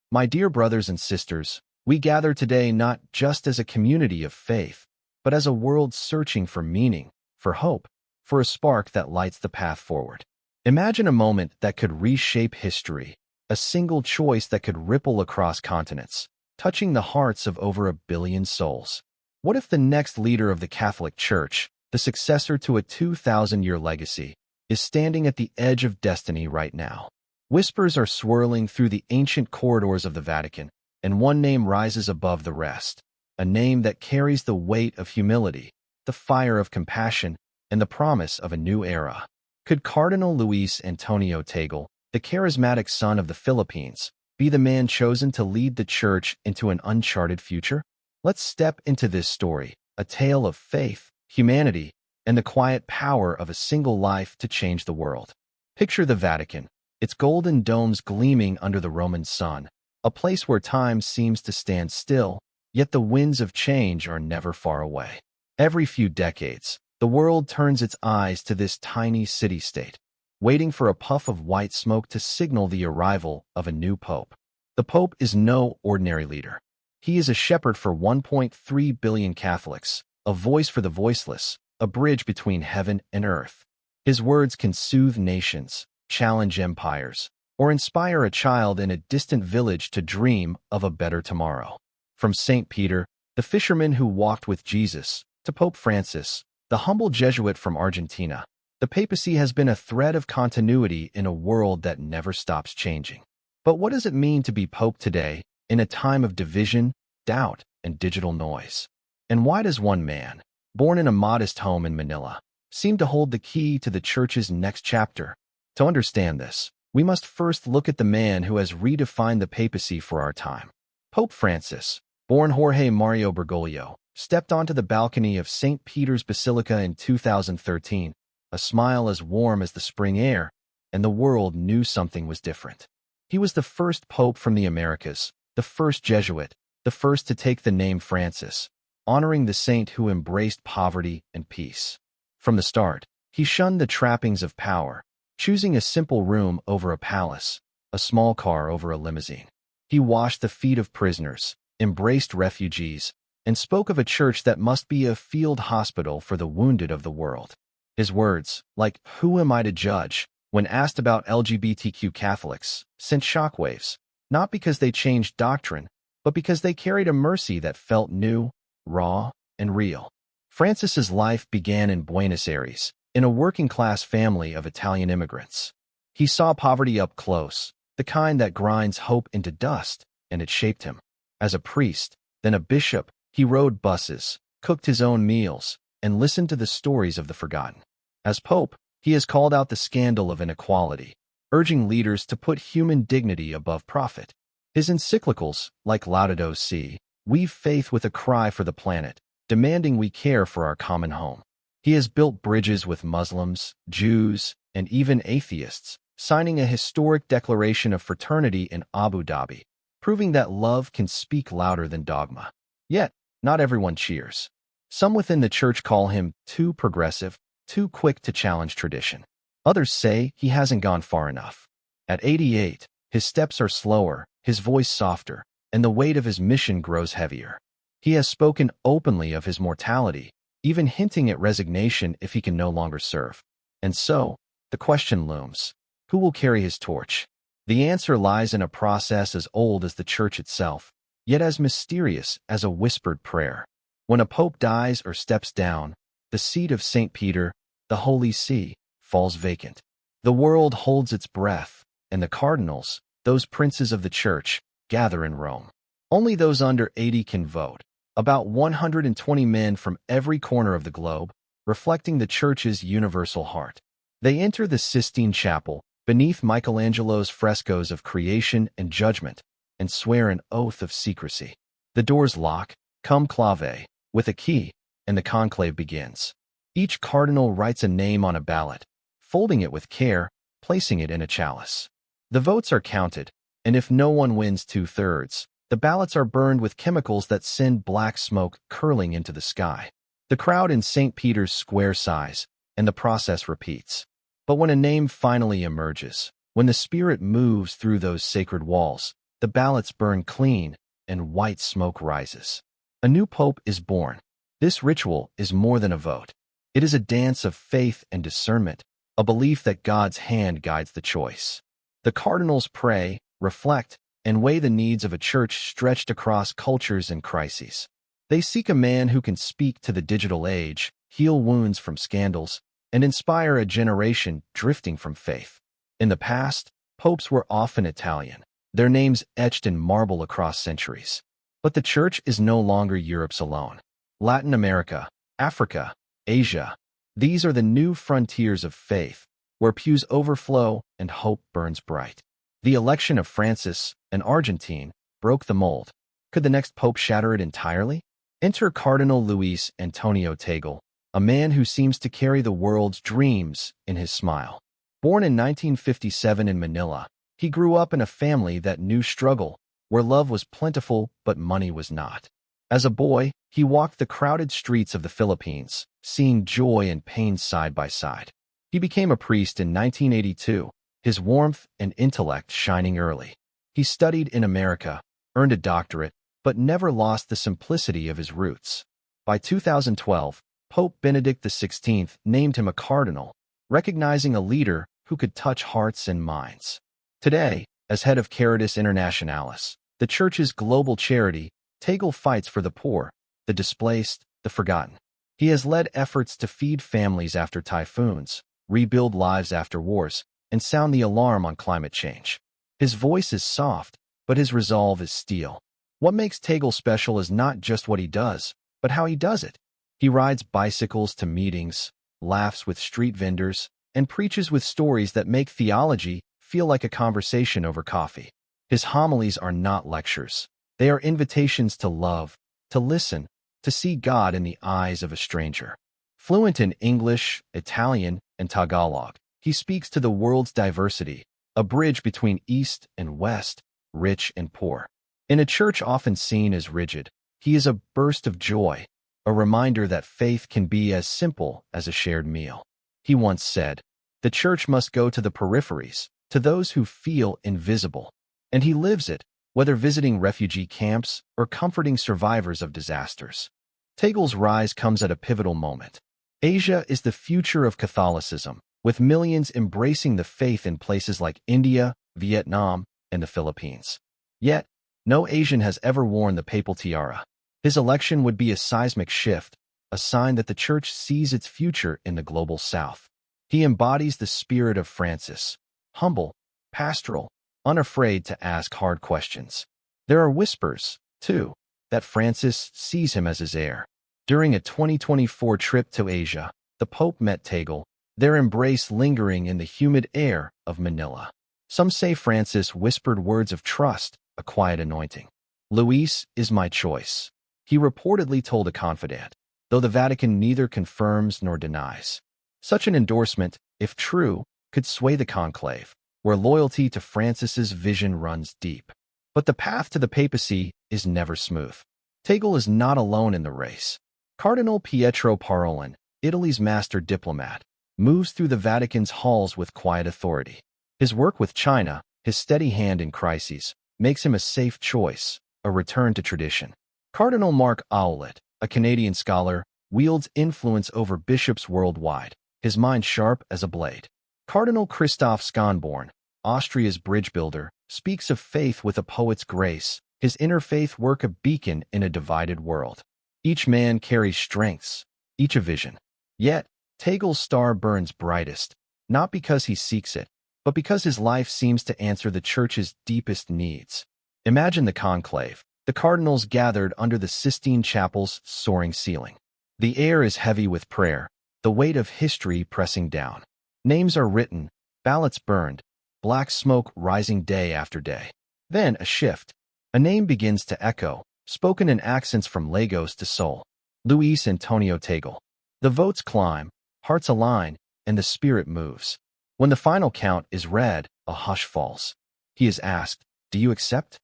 My dear brothers and sisters, we gather today not just as a community of faith, but as a world searching for meaning, for hope, for a spark that lights the path forward. Imagine a moment that could reshape history, a single choice that could ripple across continents, touching the hearts of over 1 billion souls. What if the next leader of the Catholic Church, the successor to a 2,000-year legacy, is standing at the edge of destiny right now? Whispers are swirling through the ancient corridors of the Vatican, and one name rises above the rest, a name that carries the weight of humility, the fire of compassion, and the promise of a new era. Could Cardinal Luis Antonio Tagle, the charismatic son of the Philippines, be the man chosen to lead the Church into an uncharted future? Let's step into this story, a tale of faith, humanity, and the quiet power of a single life to change the world. Picture the Vatican, its golden domes gleaming under the Roman sun, a place where time seems to stand still, yet the winds of change are never far away. Every few decades, the world turns its eyes to this tiny city-state, waiting for a puff of white smoke to signal the arrival of a new pope. The pope is no ordinary leader. He is a shepherd for 1.3 billion Catholics, a voice for the voiceless, a bridge between heaven and earth. His words can soothe nations, challenge empires, or inspire a child in a distant village to dream of a better tomorrow. From St. Peter, the fisherman who walked with Jesus, to Pope Francis, the humble Jesuit from Argentina, the papacy has been a thread of continuity in a world that never stops changing. But what does it mean to be pope today, in a time of division, doubt, and digital noise? And why does one man, born in a modest home in Manila, seem to hold the key to the Church's next chapter? To understand this, we must first look at the man who has redefined the papacy for our time. Pope Francis, born Jorge Mario Bergoglio, stepped onto the balcony of St. Peter's Basilica in 2013, a smile as warm as the spring air, and the world knew something was different. He was the first pope from the Americas, the first Jesuit, the first to take the name Francis, honoring the saint who embraced poverty and peace. From the start, he shunned the trappings of power, choosing a simple room over a palace, a small car over a limousine. He washed the feet of prisoners, embraced refugees, and spoke of a church that must be a field hospital for the wounded of the world. His words, like, "Who am I to judge?" when asked about LGBTQ Catholics, sent shockwaves, not because they changed doctrine, but because they carried a mercy that felt new, raw, and real. Francis's life began in Buenos Aires, in a working-class family of Italian immigrants. He saw poverty up close, the kind that grinds hope into dust, and it shaped him. As a priest, then a bishop, he rode buses, cooked his own meals, and listened to the stories of the forgotten. As Pope, he has called out the scandal of inequality, urging leaders to put human dignity above profit. His encyclicals, like Laudato Si', weave faith with a cry for the planet, demanding we care for our common home. He has built bridges with Muslims, Jews, and even atheists, signing a historic declaration of fraternity in Abu Dhabi, proving that love can speak louder than dogma. Yet, not everyone cheers. Some within the Church call him too progressive, too quick to challenge tradition. Others say he hasn't gone far enough. At 88, his steps are slower, his voice softer, and the weight of his mission grows heavier. He has spoken openly of his mortality, even hinting at resignation if he can no longer serve. And so, the question looms: who will carry his torch? The answer lies in a process as old as the Church itself, yet as mysterious as a whispered prayer. When a pope dies or steps down, the seat of St. Peter, the Holy See, falls vacant. The world holds its breath, and the cardinals, those princes of the Church, gather in Rome. Only those under 80 can vote, about 120 men from every corner of the globe, reflecting the Church's universal heart. They enter the Sistine Chapel, beneath Michelangelo's frescoes of creation and judgment, and swear an oath of secrecy. The doors lock, Conclave, with a key, and the conclave begins. Each cardinal writes a name on a ballot, folding it with care, placing it in a chalice. The votes are counted, and if no one wins 2/3, the ballots are burned with chemicals that send black smoke curling into the sky. The crowd in St. Peter's Square sighs, and the process repeats. But when a name finally emerges, when the spirit moves through those sacred walls, the ballots burn clean, and white smoke rises. A new pope is born. This ritual is more than a vote. It is a dance of faith and discernment, a belief that God's hand guides the choice. The cardinals pray, reflect, and weigh the needs of a church stretched across cultures and crises. They seek a man who can speak to the digital age, heal wounds from scandals, and inspire a generation drifting from faith. In the past, popes were often Italian, their names etched in marble across centuries. But the Church is no longer Europe's alone. Latin America, Africa, Asia, these are the new frontiers of faith, where pews overflow and hope burns bright. The election of Francis, an Argentine, broke the mold. Could the next pope shatter it entirely? Enter Cardinal Luis Antonio Tagle, a man who seems to carry the world's dreams in his smile. Born in 1957 in Manila, he grew up in a family that knew struggle, where love was plentiful but money was not. As a boy, he walked the crowded streets of the Philippines, seeing joy and pain side by side. He became a priest in 1982, his warmth and intellect shining early. He studied in America, earned a doctorate, but never lost the simplicity of his roots. By 2012, Pope Benedict XVI named him a cardinal, recognizing a leader who could touch hearts and minds. Today, as head of Caritas Internationalis, the Church's global charity, Tagle fights for the poor, the displaced, the forgotten. He has led efforts to feed families after typhoons, rebuild lives after wars, and sound the alarm on climate change. His voice is soft, but his resolve is steel. What makes Tagle special is not just what he does, but how he does it. He rides bicycles to meetings, laughs with street vendors, and preaches with stories that make theology feel like a conversation over coffee. His homilies are not lectures. They are invitations to love, to listen, to see God in the eyes of a stranger. Fluent in English, Italian, and Tagalog, he speaks to the world's diversity, a bridge between East and West, rich and poor. In a church often seen as rigid, he is a burst of joy, a reminder that faith can be as simple as a shared meal. He once said, "The church must go to the peripheries, to those who feel invisible." And he lives it, whether visiting refugee camps or comforting survivors of disasters. Tagle's rise comes at a pivotal moment. Asia is the future of Catholicism, with millions embracing the faith in places like India, Vietnam, and the Philippines. Yet, no Asian has ever worn the papal tiara. His election would be a seismic shift, a sign that the Church sees its future in the global South. He embodies the spirit of Francis, humble, pastoral, unafraid to ask hard questions. There are whispers, too, that Francis sees him as his heir. During a 2024 trip to Asia, the Pope met Tagle, their embrace lingering in the humid air of Manila. Some say Francis whispered words of trust, a quiet anointing. "Luis is my choice," he reportedly told a confidant, though the Vatican neither confirms nor denies. Such an endorsement, if true, could sway the Conclave, where loyalty to Francis's vision runs deep. But the path to the papacy is never smooth. Tagle is not alone in the race. Cardinal Pietro Parolin, Italy's master diplomat, moves through the Vatican's halls with quiet authority. His work with China, his steady hand in crises, makes him a safe choice, a return to tradition. Cardinal Mark Owlett, a Canadian scholar, wields influence over bishops worldwide, his mind sharp as a blade. Cardinal Christoph Schonborn, Austria's bridge builder, speaks of faith with a poet's grace, his interfaith work a beacon in a divided world. Each man carries strengths, each a vision. Yet, Tagle's star burns brightest, not because he seeks it, but because his life seems to answer the Church's deepest needs. Imagine the conclave, the cardinals gathered under the Sistine Chapel's soaring ceiling. The air is heavy with prayer, the weight of history pressing down. Names are written, ballots burned, black smoke rising day after day. Then a shift. A name begins to echo, spoken in accents from Lagos to Seoul. Luis Antonio Tagle. The votes climb, hearts align, and the spirit moves. When the final count is read, a hush falls. He is asked, "Do you accept?"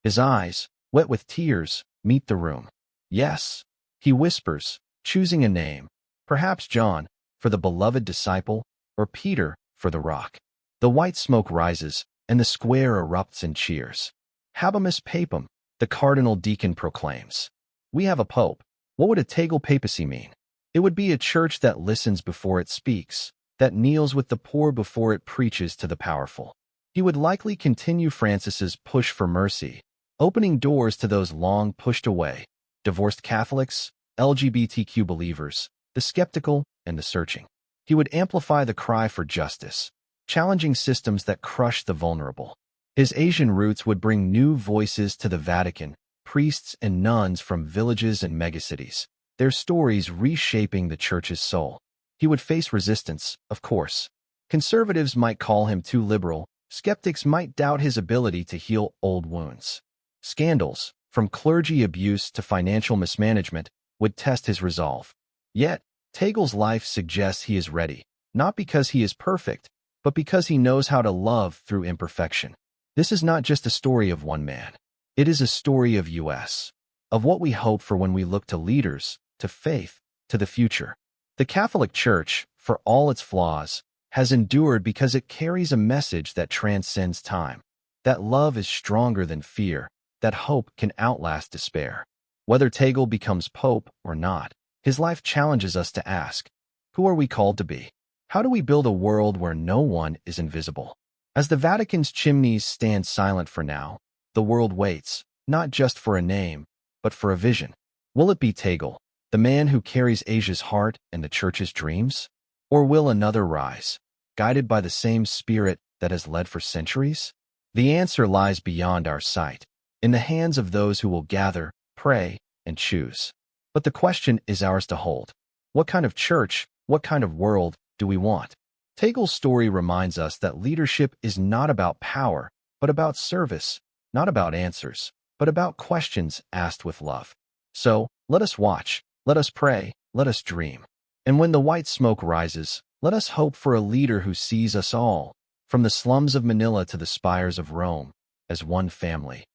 His eyes, wet with tears, meet the room. "Yes." He whispers, choosing a name, perhaps John, for the beloved disciple, or Peter, for the rock. The white smoke rises, and the square erupts in cheers. Habemus Papam, the cardinal deacon proclaims. We have a pope. What would a Tegel papacy mean? It would be a church that listens before it speaks, that kneels with the poor before it preaches to the powerful. He would likely continue Francis's push for mercy, opening doors to those long pushed away, divorced Catholics, LGBTQ believers, the skeptical, and the searching. He would amplify the cry for justice, challenging systems that crush the vulnerable. His Asian roots would bring new voices to the Vatican, priests and nuns from villages and megacities, their stories reshaping the Church's soul. He would face resistance, of course. Conservatives might call him too liberal, skeptics might doubt his ability to heal old wounds. Scandals, from clergy abuse to financial mismanagement, would test his resolve. Yet, Tegel's life suggests he is ready, not because he is perfect, but because he knows how to love through imperfection. This is not just a story of one man. It is a story of us, of what we hope for when we look to leaders, to faith, to the future. The Catholic Church, for all its flaws, has endured because it carries a message that transcends time, that love is stronger than fear, that hope can outlast despair. Whether Tegel becomes pope or not, his life challenges us to ask, who are we called to be? How do we build a world where no one is invisible? As the Vatican's chimneys stand silent for now, the world waits, not just for a name, but for a vision. Will it be Tegel, the man who carries Asia's heart and the Church's dreams? Or will another rise, guided by the same spirit that has led for centuries? The answer lies beyond our sight, in the hands of those who will gather, pray, and choose. But the question is ours to hold. What kind of church, what kind of world do we want? Tegel's story reminds us that leadership is not about power, but about service, not about answers, but about questions asked with love. So, let us watch, let us pray, let us dream. And when the white smoke rises, let us hope for a leader who sees us all, from the slums of Manila to the spires of Rome, as one family,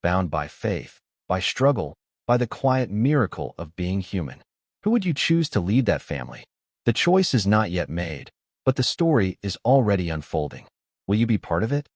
bound by faith, by struggle, by the quiet miracle of being human. Who would you choose to lead that family? The choice is not yet made, but the story is already unfolding. Will you be part of it?